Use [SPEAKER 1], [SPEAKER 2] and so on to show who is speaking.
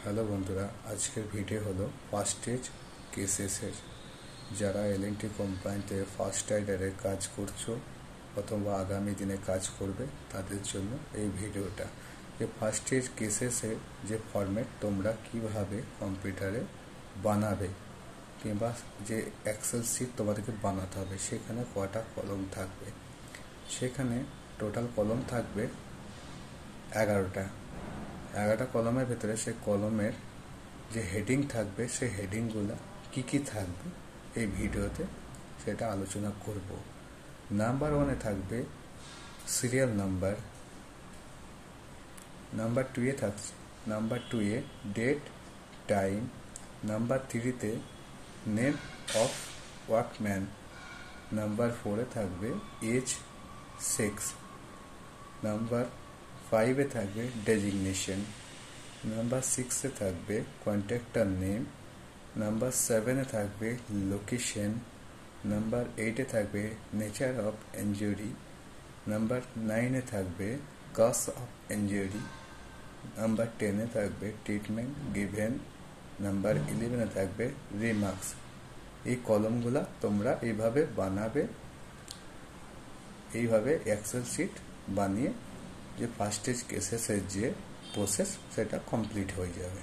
[SPEAKER 1] Hello বন্ধুরা, আজকের video হলো ফার্স্ট এজ কেসেসের। যারা এল&টি কোম্পানিতে ফার্স্ট রাইডারে কাজ করছো অথবা আগামী দিনে কাজ করবে তাদের জন্য এই ভিডিওটা। যে ফার্স্ট এজ কেসেসের যে ফরম্যাট তোমরা কিভাবে কম্পিউটারে বানাবে কিংবা যে এক্সেল শিট তোমাদেরকে বানাতে হবে, সেখানে কটা কলম থাকবে। সেখানে টোটাল কলম থাকবে 11টা কলমের ভেতরে সেই কলমের যে হেডিং থাকবে সেই হেডিংগুলো কি থাকবে এই ভিডিওতে সেটা আলোচনা করব। নাম্বার 1-এ থাকবে সিরিয়াল নাম্বার, নাম্বার 2-এ থাকছে নাম্বার 2-এ ডেট টাইম, নাম্বার 3-তে নেম অফ ওয়ার্কম্যান, নাম্বার 4-এ থাকবে এজ, সেক্স, নাম্বার 5-এ থাকবে ডেজিগনেশন, নাম্বার 6-এ থাকবে কন্ট্রাক্টর নেম, নাম্বার 7-এ থাকবে লোকেশন, নাম্বার 8-এ থাকবে নেচার অফ ইনজুরি, নাম্বার 9-এ থাকবে কজ অফ ইনজুরি, নাম্বার 10-এ থাকবে ট্রিটমেন্ট গিভেন, নাম্বার 11-এ থাকবে রিমার্কস। এই কলমগুলা তোমরা এইভাবে বানাবে, এইভাবে এক্সেল শিট বানিয়ে যে ফার্স্ট এজ কেসেসের যে প্রসেস সেটা কমপ্লিট হয়ে যাবে।